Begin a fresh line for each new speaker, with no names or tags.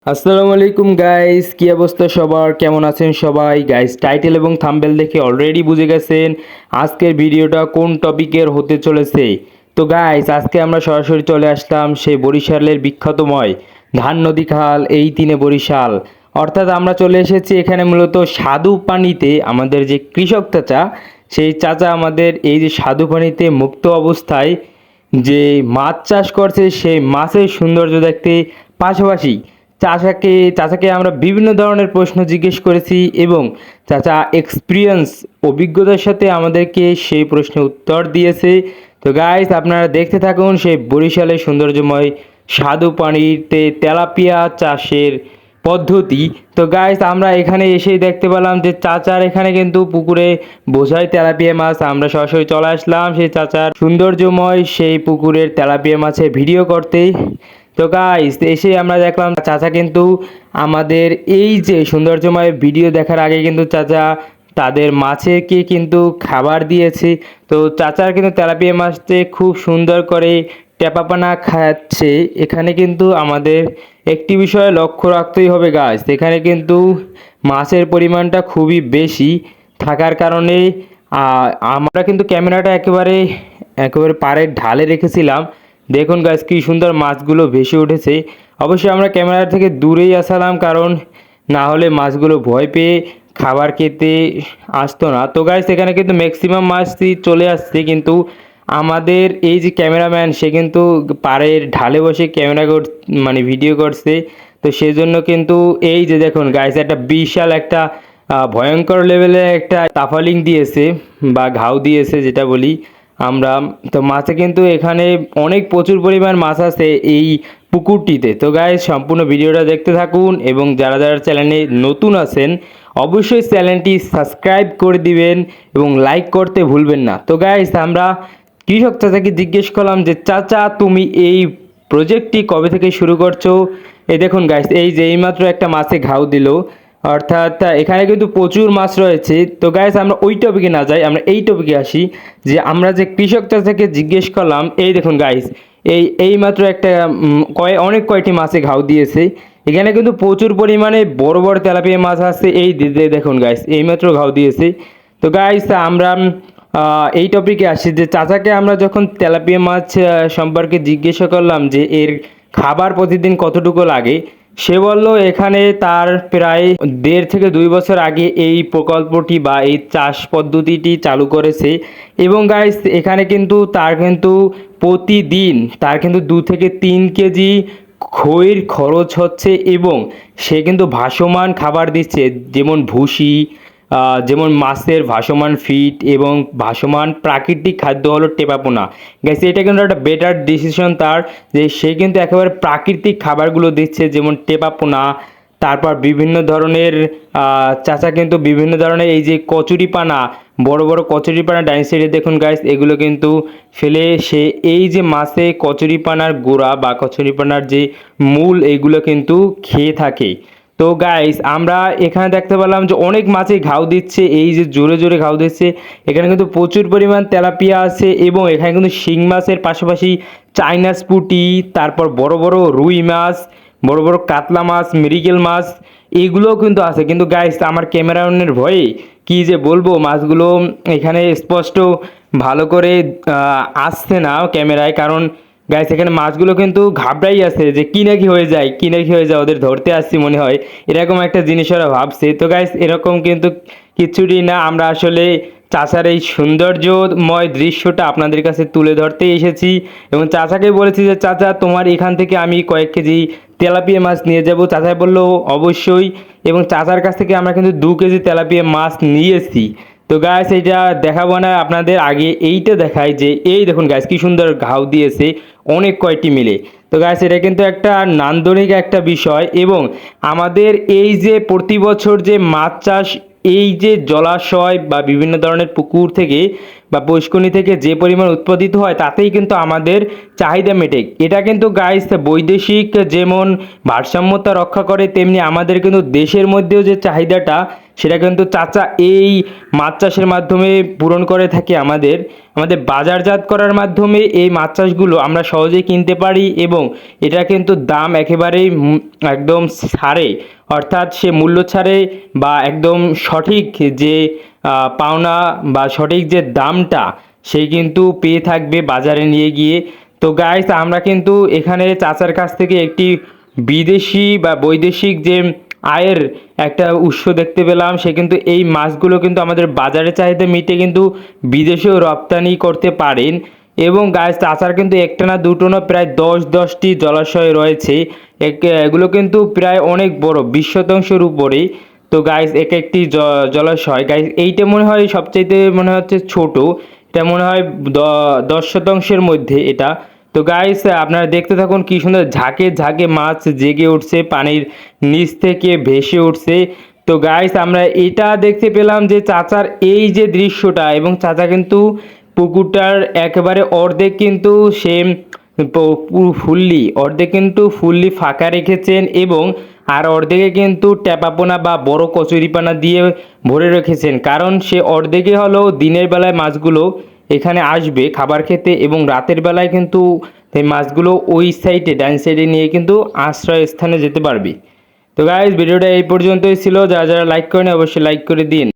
আসসালামু আলাইকুম গাইস, কি অবস্থা সবার, কেমন আছেন সবাই? গাইস, টাইটেল এবং থাম্বনেল দেখে অলরেডি বুঝে গেছেন আজকের ভিডিওটা কোন টপিকের হতে চলেছে। তো গাইস, আজকে আমরা সরাসরি চলে আসলাম সেই বরিশালের বিখ্যাতময় ধান নদী খাল এই তিনে বরিশাল। অর্থাৎ আমরা চলে এসেছি এখানে মূলত স্বাদু পানিতে। আমাদের যে কৃষক চাচা, সেই চাচা আমাদের এই যে স্বাদু পানিতে মুক্ত অবস্থায় যে মাছ চাষ করছে, সেই মাছের সৌন্দর্য দেখতে, পাশাপাশি চাচাকে আমরা বিভিন্ন ধরনের প্রশ্ন জিজ্ঞেস করেছি এবং চাচা এক্সপিরিয়েন্স অভিজ্ঞতার সাথে আমাদেরকে সেই প্রশ্নের উত্তর দিয়েছে। তো গাইস, আপনারা দেখতে থাকুন সেই বরিশালের সৌন্দর্যময় স্বাদু পানিতে তেলাপিয়া চাষের পদ্ধতি। তো গাইস, আমরা এখানে এসেই দেখতে পেলাম যে চাচার এখানে কিন্তু পুকুরে বোঝাই তেলাপিয়া মাছ। আমরা সরাসরি চলে আসলাম সেই চাচার সৌন্দর্যময় সেই পুকুরের তেলাপিয়া মাছের ভিডিও করতে। তো গাইস, এসে আমরা দেখলাম চাচা কিন্তু আমাদের এই যে সৌন্দর্যময় ভিডিও দেখার আগে কিন্তু চাচা তাদের মাছেরকে কিন্তু খাবার দিয়েছে। তো চাচার কিন্তু তেলাপিয়া মাছতে খুব সুন্দর করে টেপাপানা খাচ্ছে। এখানে কিন্তু আমাদের একটি বিষয় লক্ষ্য রাখতেই হবে গাইস, এখানে কিন্তু মাছের পরিমাণটা খুবই বেশি থাকার কারণে আমরা কিন্তু ক্যামেরাটা একেবারে একেবারে পাড়ের ঢালে রেখেছিলাম। দেখুন গাইস, কি সুন্দর মাছগুলো ভেসে উঠেছে। অবশ্যই আমরা ক্যামেরা থেকে দূরেই আসালাম, কারণ না হলে মাছগুলো ভয় পেয়ে খাবার খেতে আসতো না। তো গাইস, এখানে কিন্তু ম্যাক্সিমাম মাছই চলে আসছে, কিন্তু আমাদের এই যে ক্যামেরাম্যান সে কিন্তু পাড়ের ঢালে বসে মানে ভিডিও করছে। তো সেজন্য কিন্তু এই যে দেখুন গাইস, একটা বিশাল একটা ভয়ঙ্কর লেভেলের একটা তাফালিং দিয়েছে বা ঘাও দিয়েছে যেটা বলি আমরা। তো মাছে কিন্তু এখানে অনেক প্রচুর পরিমাণ মাছ আছে এই পুকুরটিতে। তো গাইস, সম্পূর্ণ ভিডিওটা দেখতে থাকুন এবং যারা যারা চ্যানেলে নতুন আছেন অবশ্যই চ্যানেলটি সাবস্ক্রাইব করে দিবেন এবং লাইক করতে ভুলবেন না। তো গাইস, আমরা কৃষক চাচাকে জিজ্ঞেস করলাম যে চাচা, তুমি এই প্রজেক্টটি কবে থেকে শুরু করছো? এই দেখুন গাইস, এই যে এইমাত্র একটা মাছে ঘাও দিল। অর্থাৎ এখানে কিন্তু প্রচুর মাছ রয়েছে। তো গাইস, আমরা ওই টপিকে না যাই, আমরা এই টপিকে আসি যে আমরা যে কৃষক চাচাকে জিজ্ঞেস করলাম। এই দেখুন গাইস, এইমাত্র একটা অনেক কয়টি মাছে ঘাও দিয়েছে। এখানে কিন্তু প্রচুর পরিমাণে বড় বড় তেলাপিয়া মাছ আছে। এই দেখুন গাইস, এইমাত্র ঘাও দিয়েছে। তো গাইস, আমরা এই টপিকে আসি যে চাচাকে আমরা যখন তেলাপিয়া মাছ সম্পর্কে জিজ্ঞাসা করলাম যে এর খাবার প্রতিদিন কতটুকু লাগে, সে বলল এখানে তার প্রায় 1.5 থেকে 2 বছর আগে এই প্রকল্পটি বা এই চাষ পদ্ধতিটি চালু করেছে। এবং গাইস, এখানে কিন্তু তার কিন্তু প্রতিদিন তার কিন্তু 2 থেকে 3 কেজি খইর খরচ হচ্ছে এবং সে কিন্তু ভাসমান খাবার দিচ্ছে, যেমন ভুসি, যেমন মাছের ভাসমান ফিড এবং ভাসমান প্রাকৃতিক খাদ্য হলো টেপাপোনা। গেছে এটা কিন্তু একটা বেটার ডিসিশন তার, যে সে কিন্তু একেবারে প্রাকৃতিক খাবারগুলো দিচ্ছে, যেমন টেপাপোনা। তারপর বিভিন্ন ধরনের চাচা কিন্তু বিভিন্ন ধরনের এই যে কচুরিপানা, বড় বড় কচুরিপানা ডাইন সাইডে দেখুন গাইস, এগুলো কিন্তু ফেলে সে এই যে মাছে কচুরিপানার গোড়া বা কচুরিপানার যে মূল, এইগুলো কিন্তু খেয়ে থাকে। তো গাইস, আমরা এখানে দেখতে পেলাম যে অনেক মাছই ঘাও দিচ্ছে, এই যে জোরে জোরে ঘাও দিচ্ছে। এখানে কিন্তু প্রচুর পরিমাণ তেলাপিয়া আছে এবং এখানে কিন্তু শিং মাছের পাশাপাশি চাইনা পুঁটি, তারপর বড় বড় রুই মাছ, বড় বড় কাতলা মাছ, মৃগেল মাছ, এইগুলোও কিন্তু আছে। কিন্তু গাইস, আমার ক্যামেরাম্যানের ভয়ে কি যে বলবো, মাছগুলো এখানে স্পষ্ট ভালো করে আসছে না ক্যামেরায়, কারণ গাইস এখানে মাছগুলো কিন্তু ঘাবড়াই আছে যে কি না কি হয়ে যায়, কি না কি হয়ে যায়, ওদের ধরতে আসছি মনে হয়, এরকম একটা জিনিস ওরা ভাবছে। তো গাইস, এরকম কিন্তু কিছুই না, আমরা আসলে চাচার এই সৌন্দর্যময় দৃশ্যটা আপনাদের কাছে তুলে ধরতে এসেছি এবং চাচাকে বলেছি যে চাচা, তোমার এখান থেকে আমি কয়েক কেজি তেলাপিয়া মাছ নিয়ে যাব। চাচা বললো অবশ্যই, এবং চাচার কাছ থেকে আমরা কিন্তু 2 কেজি তেলাপিয়া মাছ নিয়েছি। তো গাইস, এটা দেখাবো না আপনাদের, আগে এইটা দেখাই যে এই দেখুন গাইস, কি সুন্দর ঘাও দিয়েছে অনেক কয়টি মিলে। তো গাইস, এটা কিন্তু একটা নান্দনিক একটা বিষয় এবং আমাদের এই যে প্রতি বছর যে মাছ চাষ, এই যে জলাশয় বা বিভিন্ন ধরনের পুকুর থেকে বা পুষ্করণী থেকে যে পরিমাণ উৎপাদিত হয় তাতেই কিন্তু আমাদের চাহিদা মেটে। এটা কিন্তু গাইস বৈদেশিক যেমন ভারসাম্যতা রক্ষা করে, তেমনি আমাদের কিন্তু দেশের মধ্যেও যে চাহিদাটা সেটা কিন্তু চাচা এই মাছ চাষের মাধ্যমে পূরণ করে থাকে। আমাদের আমাদের বাজারজাত করার মাধ্যমে এই মাছ চাষগুলো আমরা সহজেই কিনতে পারি এবং এটা কিন্তু দাম একেবারেই একদম ছাড়ে, অর্থাৎ সে মূল্য ছাড়ে বা একদম সঠিক যে পাওনা বা সঠিক যে দামটা সে কিন্তু পেয়ে থাকবে বাজারে নিয়ে গিয়ে। তো গাইস আমরা কিন্তু এখানে চাচার কাছ থেকে একটি বিদেশি বা বৈদেশিক যে আয়ের একটা উৎস দেখতে পেলাম। সে কিন্তু এই মাছগুলো কিন্তু আমাদের বাজারে চাহিদা মিটে কিন্তু বিদেশেও রপ্তানি করতে পারেন। এবং গাছ চাচার কিন্তু একটা না দুটো না প্রায় 10টি জলাশয় রয়েছে। এগুলো কিন্তু প্রায় অনেক বড়, 20 শতাংশের উপরে। তো গাইস এক একটি জলাশয় গাইস এইটা মনে হয় সবচাইতে মনে হচ্ছে ছোট, এটা মনে হয় 10 শতাংশের মধ্যে এটা। তো গাইস আপনারা দেখতে থাকুন কি সুন্দর ঝাঁকে ঝাঁকে মাছ জেগে উঠছে, পানির নিচ থেকে ভেসে উঠছে। তো গাইস আমরা এটা দেখতে পেলাম যে চাচার এই যে দৃশ্যটা, এবং চাচা কিন্তু পুকুরটার একেবারে অর্ধেক কিন্তু সে ফুললি ফাঁকা রেখেছেন এবং আর অর্ধেকে কিন্তু ট্যাপাপোনা বা বড় কচুরিপানা দিয়ে ভরে রেখেছেন, কারণ সে অর্ধেকে হলো দিনের বেলায় মাছগুলো এখানে আসবে খাবার খেতে এবং রাতের বেলায় কিন্তু এই মাছগুলো ওই সাইডে ডান সাইডে নিয়ে কিন্তু আশ্রয় স্থানে যেতে পারবে। তো গাইস ভিডিওটা এই পর্যন্তই ছিল, যারা যারা লাইক করেন অবশ্যই লাইক করে দিন।